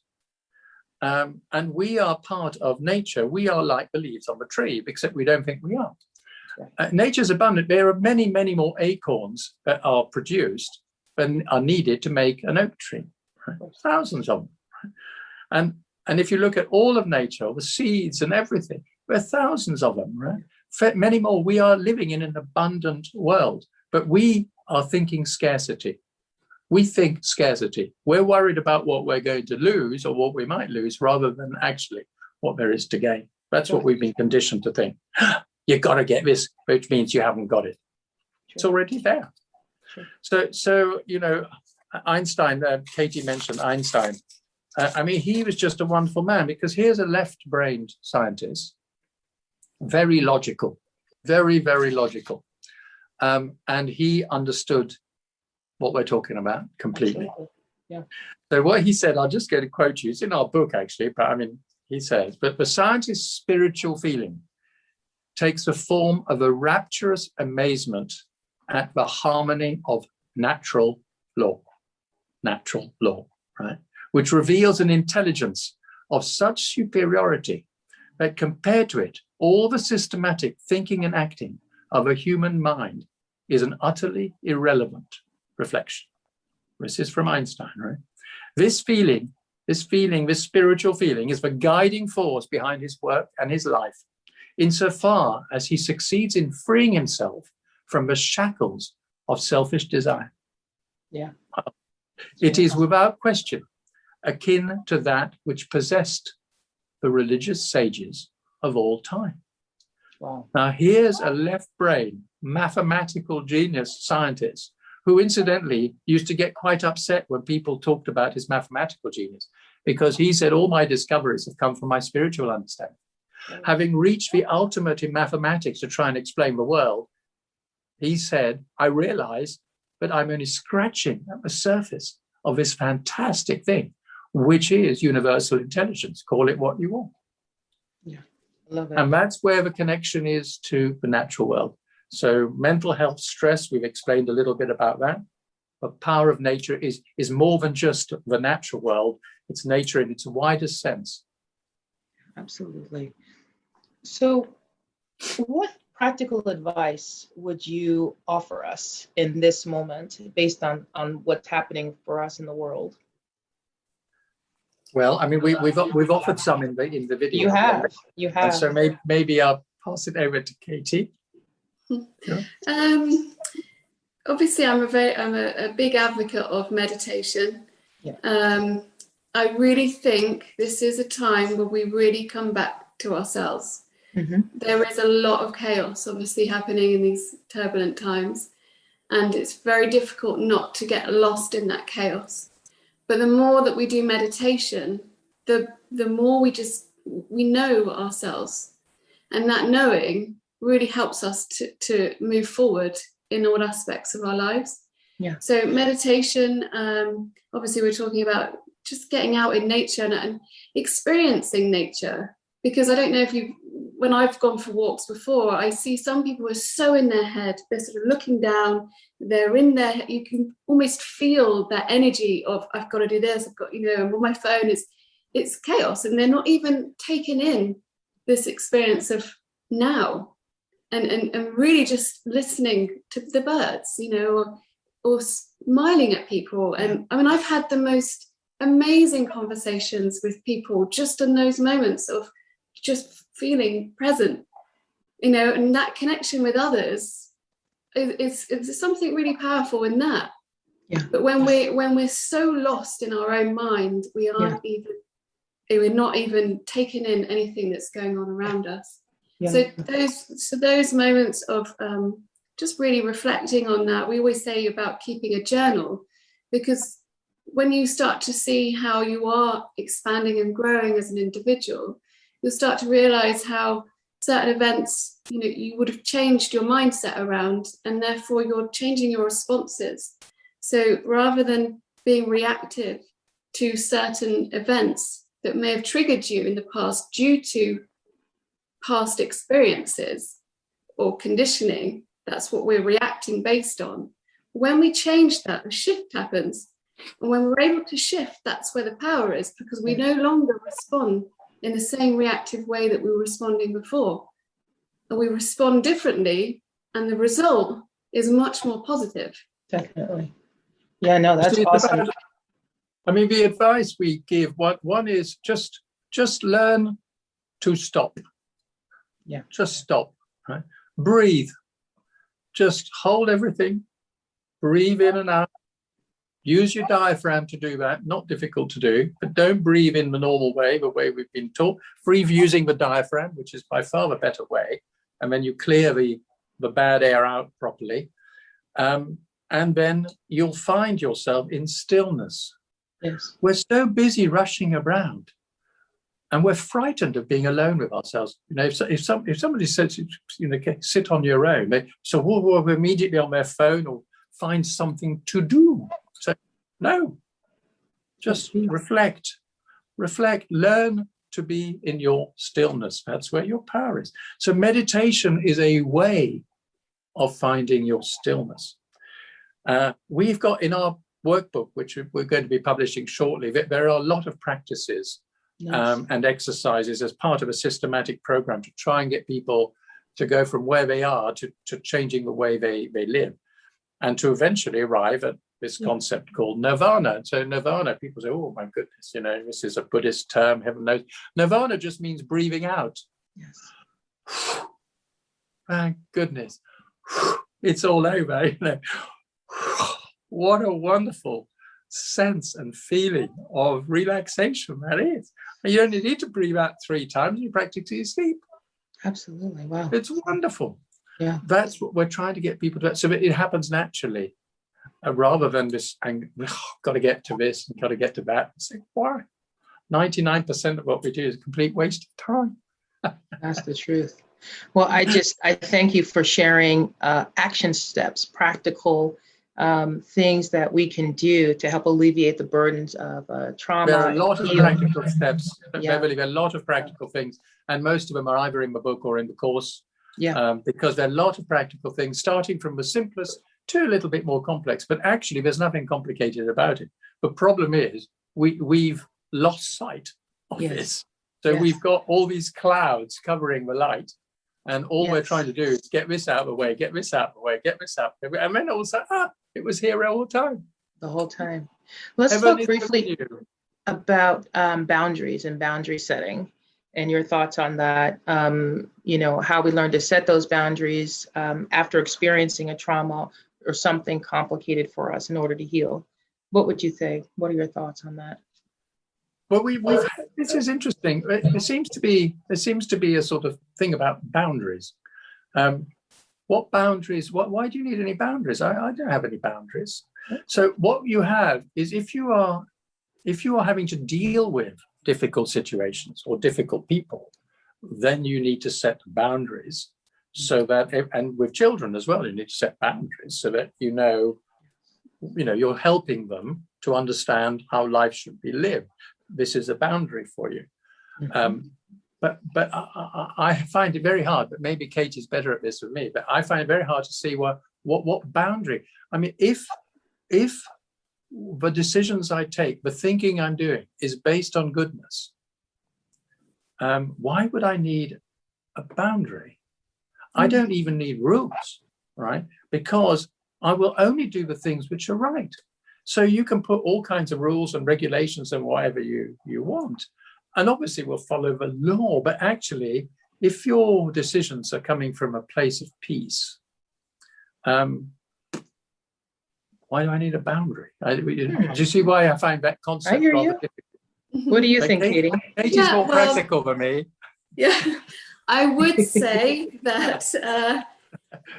and we are part of nature. We are like the leaves on the tree, except we don't think we are. Nature's abundant. There are many, many more acorns that are produced than are needed to make an oak tree. Right? Thousands of them. Right? And if you look at all of nature, the seeds and everything, there are thousands of them. Right? Many more. We are living in an abundant world, but we are thinking scarcity. We think scarcity. We're worried about what we're going to lose or what we might lose, rather than actually what there is to gain. That's what we've been conditioned to think. You got to get this, which means you haven't got it. Sure. It's already there. Sure. So Einstein, Katey mentioned Einstein. I mean, he was just a wonderful man, because here's a left-brained scientist, very logical, very, very logical. And he understood what we're talking about completely. Absolutely. Yeah. So what he said, I'll just go to quote you. It's in our book, actually, but I mean, he says, but the scientist's spiritual feeling takes the form of a rapturous amazement at the harmony of natural law, right? Which reveals an intelligence of such superiority that compared to it, all the systematic thinking and acting of a human mind is an utterly irrelevant reflection. This is from Einstein, right? This spiritual feeling is the guiding force behind his work and his life, insofar as he succeeds in freeing himself from the shackles of selfish desire. Yeah. It is without question akin to that which possessed the religious sages of all time. Wow. Now, here's a left brain, mathematical genius scientist who incidentally used to get quite upset when people talked about his mathematical genius, because he said, all my discoveries have come from my spiritual understanding. Having reached the ultimate in mathematics to try and explain the world, he said, I realize that I'm only scratching at the surface of this fantastic thing, which is universal intelligence. Call it what you want. Yeah, love it. And that's where the connection is to the natural world. So mental health, stress, we've explained a little bit about that. The power of nature is more than just the natural world. It's nature in its widest sense. Absolutely. So what practical advice would you offer us in this moment based on what's happening for us in the world? Well, I mean, we've offered some in the video. You have. And so maybe I'll pass it over to Katey. Sure. Obviously, I'm a big advocate of meditation. Yeah. I really think this is a time where we really come back to ourselves. Mm-hmm. There is a lot of chaos, obviously, happening in these turbulent times, and it's very difficult not to get lost in that chaos. But the more that we do meditation, the more we know ourselves, and that knowing really helps us to move forward in all aspects of our lives. Yeah. So meditation, obviously we're talking about just getting out in nature and experiencing nature, because I don't know if when I've gone for walks before, I see some people are so in their head, they're sort of looking down, they're in there, you can almost feel that energy of, I've got to do this, I've got, and on my phone, it's chaos, and they're not even taking in this experience of now. And really just listening to the birds, or smiling at people. And I mean, I've had the most amazing conversations with people just in those moments of just feeling present, and that connection with others is something really powerful in that. Yeah. But when we're so lost in our own mind, we're not even taking in anything that's going on around us. Yeah. So those moments of just really reflecting on that, we always say about keeping a journal, because when you start to see how you are expanding and growing as an individual, you'll start to realize how certain events, you would have changed your mindset around, and therefore you're changing your responses. So rather than being reactive to certain events that may have triggered you in the past due to past experiences or conditioning, that's what we're reacting based on. When we change that, a shift happens. And when we're able to shift, that's where the power is, because we no longer respond in the same reactive way that we were responding before. And we respond differently, and the result is much more positive. Definitely. Yeah, no, that's awesome. I mean, the advice we give, one is just learn to stop. Yeah. Just stop, right? Breathe. Just hold everything. Breathe in and out. Use your diaphragm to do that. Not difficult to do, but don't breathe in the normal way, the way we've been taught. Breathe using the diaphragm, which is by far the better way. And then you clear the bad air out properly. And then you'll find yourself in stillness. Yes. We're so busy rushing around, and we're frightened of being alone with ourselves. If somebody says, sit on your own, so we're immediately on their phone or find something to do. So no, just reflect, learn to be in your stillness. That's where your power is. So meditation is a way of finding your stillness. We've got in our workbook, which we're going to be publishing shortly, that there are a lot of practices and exercises as part of a systematic program to try and get people to go from where they are to changing the way they live, and to eventually arrive at this concept called nirvana. So nirvana, people say, oh my goodness, this is a Buddhist term, heaven knows. Nirvana just means breathing out. Yes. Thank goodness. It's all over, What a wonderful sense and feeling of relaxation that is. And you only need to breathe out 3 times, you practically sleep. Absolutely. Wow. It's wonderful. Yeah. That's what we're trying to get people to, so it happens naturally, rather than this, got to get to this and got to get to that. It's like, why? 99% of what we do is a complete waste of time. That's the truth. Well, I thank you for sharing action steps, practical things that we can do to help alleviate the burdens of trauma. There are a lot of practical steps, Yeah. Beverly, there are a lot of practical things, and most of them are either in the book or in the course. Yeah. Because there are a lot of practical things, starting from the simplest to a little bit more complex. But actually, there's nothing complicated about it. The problem is we've lost sight of this. So we've got all these clouds covering the light, and all we're trying to do is get this out of the way, get this out of the way, get this out of the way. And then all of a sudden, it was here all the time. The whole time. Let's talk briefly about boundaries and boundary setting, and your thoughts on that. How we learn to set those boundaries after experiencing a trauma or something complicated for us in order to heal. What would you say? What are your thoughts on that? Well, this is interesting. There seems to be a sort of thing about boundaries. What boundaries? Why do you need any boundaries? I don't have any boundaries. So what you have is if you are having to deal with difficult situations or difficult people, then you need to set boundaries, so that, and with children as well, you need to set boundaries so that you're helping them to understand how life should be lived. This is a boundary for you. Mm-hmm. But I find it very hard, but maybe Katey's better at this than me, but I find it very hard to see what boundary. I mean, if the decisions I take, the thinking I'm doing is based on goodness, why would I need a boundary? I don't even need rules, right? Because I will only do the things which are right. So you can put all kinds of rules and regulations and whatever you want. And obviously we'll follow the law, but actually, if your decisions are coming from a place of peace, why do I need a boundary? Do you see why I find that concept? I hear you. What do you think, Katey? Katey's more practical than me. Yeah, I would say that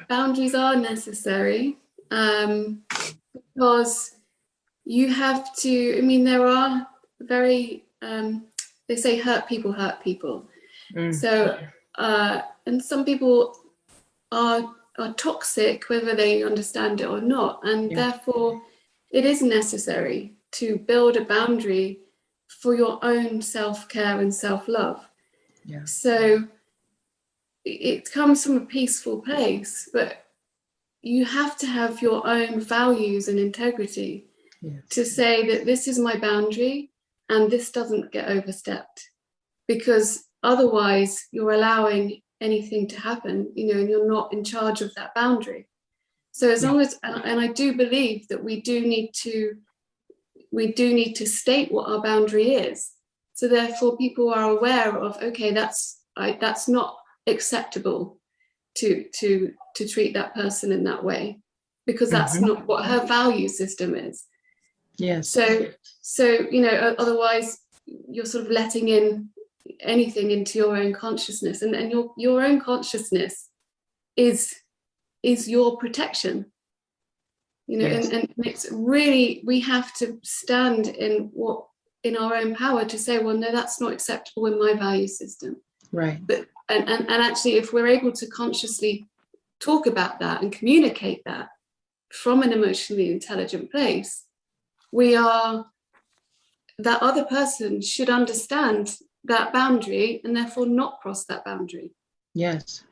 boundaries are necessary because you have to, there are very, they say hurt people. So, and some people are toxic, whether they understand it or not. And therefore, it is necessary to build a boundary for your own self-care and self-love. Yeah. So it comes from a peaceful place, but you have to have your own values and integrity to say that this is my boundary and this doesn't get overstepped, because otherwise you're allowing anything to happen, and you're not in charge of that boundary. So as long as, and I do believe that we do need to state what our boundary is. So therefore people are aware of, okay, that's not acceptable to treat that person in that way, because that's not what her value system is. Yes. So otherwise you're sort of letting in anything into your own consciousness, and your own consciousness is your protection. you know, Yes. and it's really, we have to stand in our own power to say, well, no, that's not acceptable in my value system. Right. But and actually, if we're able to consciously talk about that and communicate that from an emotionally intelligent place, that other person should understand that boundary and therefore not cross that boundary. Yes.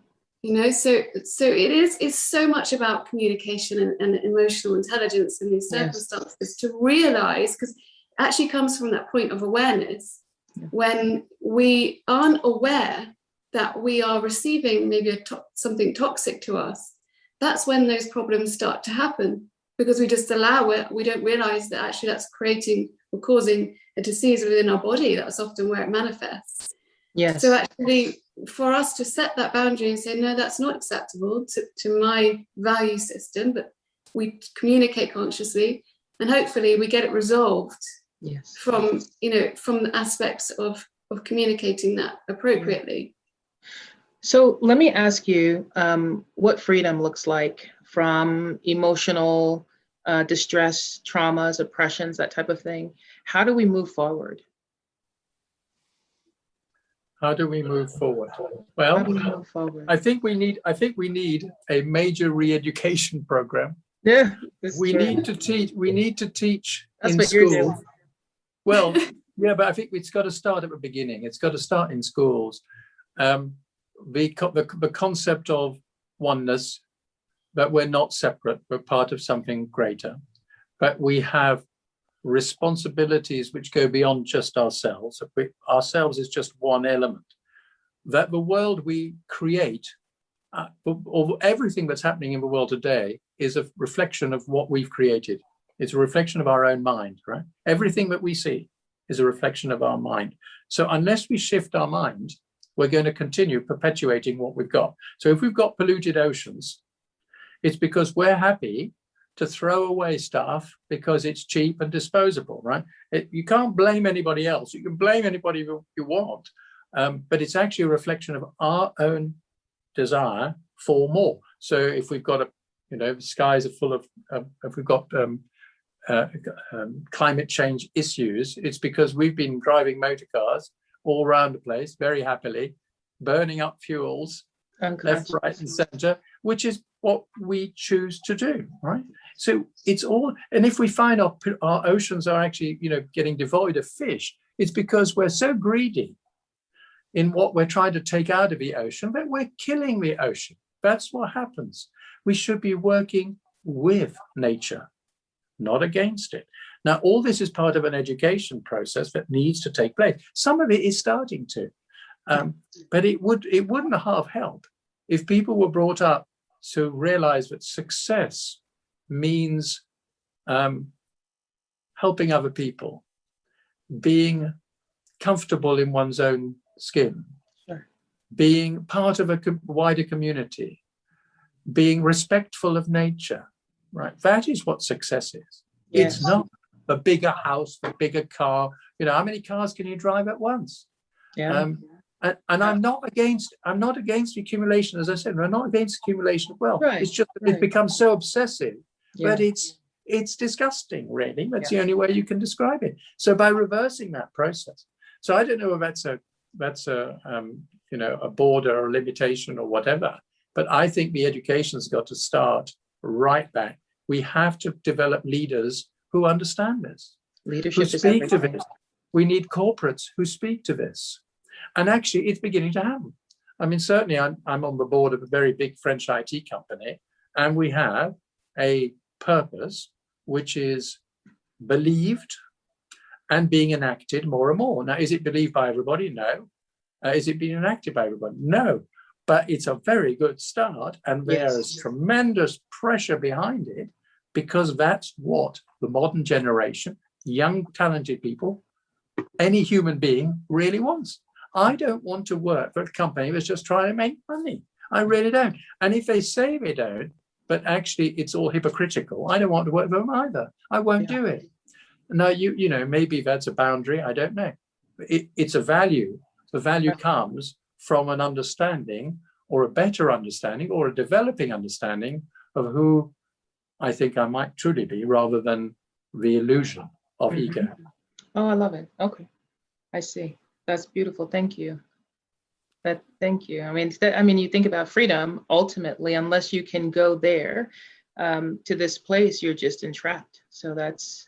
You know, so it's so much about communication and emotional intelligence in these circumstances. Yes. To realize, because it actually comes from that point of awareness. Yeah. When we aren't aware that we are receiving maybe something toxic to us, that's when those problems start to happen, because we just allow it. We don't realize that actually that's creating or causing a disease within our body. That's often where it manifests. Yes. So actually, for us to set that boundary and say, no, that's not acceptable to my value system, but we communicate consciously, and hopefully we get it resolved. Yes. From the aspects of communicating that appropriately. So let me ask you what freedom looks like from emotional distress, traumas, oppressions, that type of thing. How do we move forward? How do we move forward? Well, how do we move forward? I think we need a major re-education program. Yeah, we need to teach That's in what school. You're doing. Well, yeah, but I think it's got to start at the beginning. It's got to start in schools. The concept of oneness, that we're not separate, we're part of something greater, but we have responsibilities which go beyond just ourselves. Ourselves is just one element. That the world we create, or everything that's happening in the world today, is a reflection of what we've created. It's a reflection of our own mind, right? Everything that we see is a reflection of our mind. So unless we shift our mind, we're going to continue perpetuating what we've got. So if we've got polluted oceans, it's because we're happy to throw away stuff because it's cheap and disposable, right? You can't blame anybody else. You can blame anybody you want, but it's actually a reflection of our own desire for more. So if we've got the skies are full of, if we've got climate change issues, it's because we've been driving motor cars all around the place very happily, burning up fuels left, right, and center, which is what we choose to do, right? So it's all, and if we find our oceans are actually, getting devoid of fish, it's because we're so greedy in what we're trying to take out of the ocean that we're killing the ocean. That's what happens. We should be working with nature, not against it. Now, all this is part of an education process that needs to take place. Some of it is starting to, but it wouldn't half help if people were brought up to realize that success means helping other people, being comfortable in one's own skin, sure, being part of a wider community, being respectful of nature, right? That is what success is. Yes. It's not a bigger house, a bigger car. How many cars can you drive at once? Yeah. And I'm not against accumulation, as I said. We're not against accumulation of wealth. Right, it's just that it's become so obsessive, but it's disgusting, really. That's the only way you can describe it. So by reversing that process, so I don't know if that's a border or a limitation or whatever, but I think the education's got to start right back. We have to develop leaders who understand this, leadership, who speak to this. We need corporates who speak to this. And actually, it's beginning to happen. I mean, certainly I'm on the board of a very big French IT company, and we have a purpose which is believed and being enacted more and more. Now, is it believed by everybody? No. Is it being enacted by everybody? No. But it's a very good start, and there's tremendous pressure behind it, because that's what the modern generation, young, talented people, any human being really wants. I don't want to work for a company that's just trying to make money. I really don't. And if they say they don't, but actually it's all hypocritical, I don't want to work for them either. I won't do it. Now, maybe that's a boundary. I don't know. It's a value. The value comes from an understanding, or a better understanding, or a developing understanding of who I think I might truly be, rather than the illusion of ego. Oh, I love it. Okay, I see. That's beautiful. Thank you. Thank you. I mean, you think about freedom. Ultimately, unless you can go there, to this place, you're just entrapped. So that's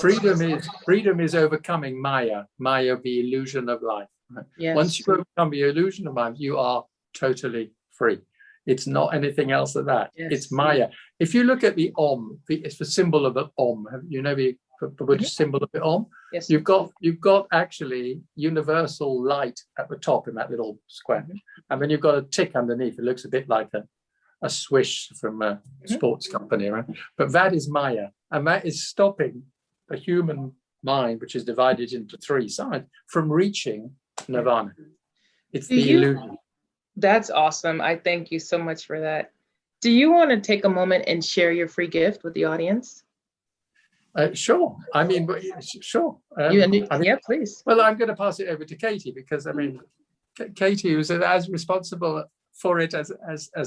freedom is overcoming Maya, the illusion of life. Right? Yes. Once you overcome the illusion of life, you are totally free. It's not anything else than that. Yes. It's Maya. If you look at the Om, it's the symbol of the Om. You know the Buddhist symbol of the Om? Yes. You've got actually universal light at the top in that little square. And then you've got a tick underneath. It looks a bit like a swish from a sports company, right? But that is Maya. And that is stopping the human mind, which is divided into three sides, from reaching nirvana. It's the illusion. That's awesome. I thank you so much for that. Do you want to take a moment and share your free gift with the audience? Sure. I mean, sure. Yeah, please. Well, I'm going to pass it over to Katey, because I mean, Katey was as responsible for it as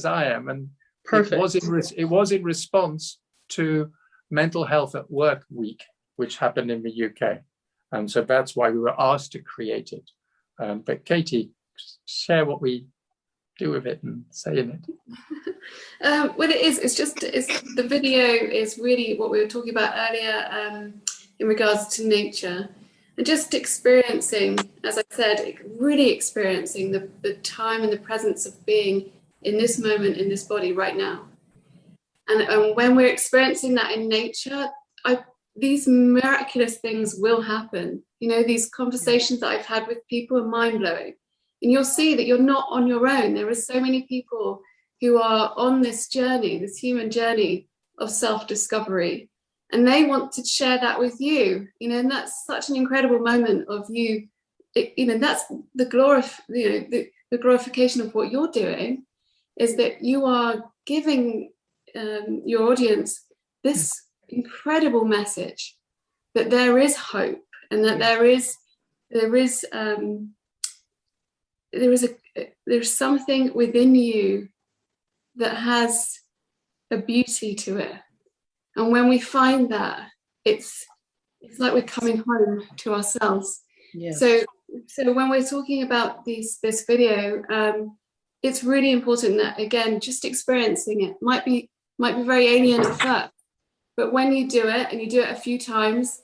I am, and perfect. It was in response to Mental Health at Work Week, which happened in the UK, and so that's why we were asked to create it. But Katey, share what we do with it and say in it. Well, it's the video is really what we were talking about earlier, in regards to nature, and just experiencing, as I said, really experiencing the time and the presence of being in this moment, in this body right now. And when we're experiencing that in nature, these miraculous things will happen. You know, these conversations that I've had with people are mind-blowing. And you'll see that you're not on your own. There are so many people who are on this journey, this human journey of self-discovery, and they want to share that with you. You know, and that's such an incredible moment of you. That's the glorification of what you're doing, is that you are giving your audience this incredible message that there is hope, and that there's something within you that has a beauty to it. And when we find that, it's like we're coming home to ourselves. Yes. So when we're talking about this video, it's really important that, again, just experiencing it might be very alien at first, but when you do it, and you do it a few times,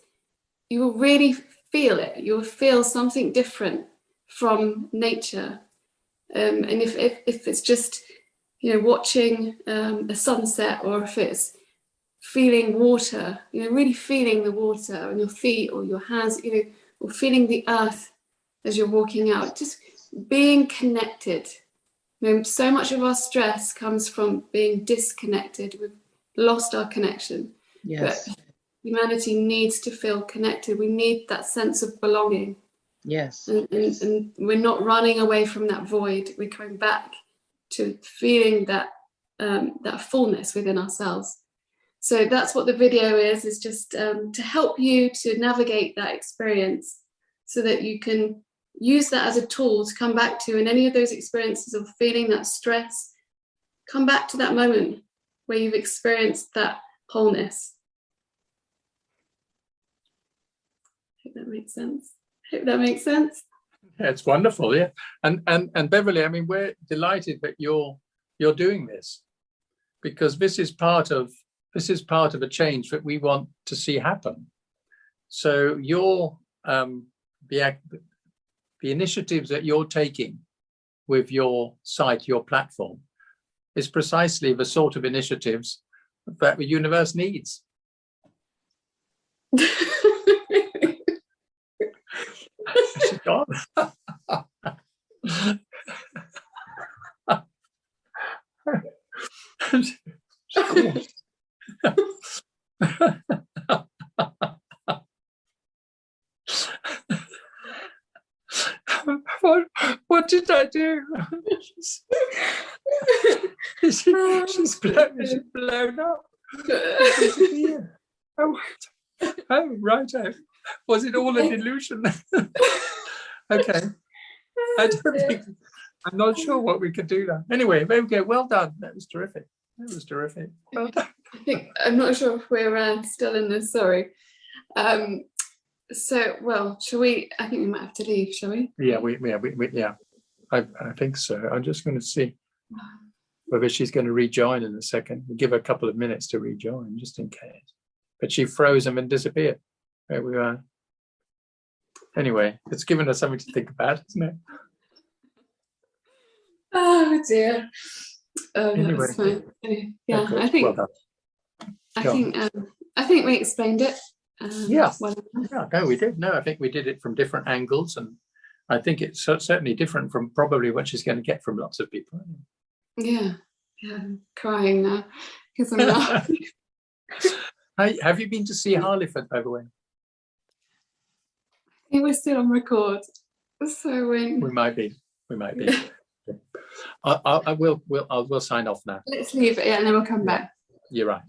you will really feel it. You'll feel something different from nature. And if it's just, watching a sunset, or if it's feeling water, really feeling the water on your feet or your hands, or feeling the earth as you're walking out, just being connected. So much of our stress comes from being disconnected. We've lost our connection. Yes. But humanity needs to feel connected. We need that sense of belonging. Yes. And we're not running away from that void. We're coming back to feeling that fullness within ourselves. So that's what the video is just to help you to navigate that experience, so that you can use that as a tool to come back to, in any of those experiences of feeling that stress, come back to that moment where you've experienced that wholeness. I hope that makes sense. Yeah, it's wonderful, yeah. And Beverly, I mean, we're delighted that you're doing this, because this is part of a change that we want to see happen. So the initiatives that you're taking with your site, your platform, is precisely the sort of initiatives that the universe needs. She's gone. What did I do? She's blown up. Oh, right. Was it all an illusion? Okay. I'm not sure what we could do now. Anyway, there we go. Well done. That was terrific. Well done. I think I'm not sure if we're still in this. Sorry. So, well, shall we? I think we might have to leave. Shall we? Yeah, I think so. I'm just going to see whether she's going to rejoin in a second. We'll give her a couple of minutes to rejoin, just in case. But she froze and disappeared. There we are. Anyway, it's given us something to think about, isn't it? Oh dear. Anyway. That was fine. Yeah, Okay, I think. well done. I think we explained it. Yeah. Well. Yeah, no, we did. No, I think we did it from different angles, and I think it's certainly different from probably what she's going to get from lots of people. Yeah, I'm crying now because I'm not. Have you been to see Harleyford, by the way? I think we're still on record, so We might be. I will sign off now. Let's leave it, yeah, and then we'll come back. You're right.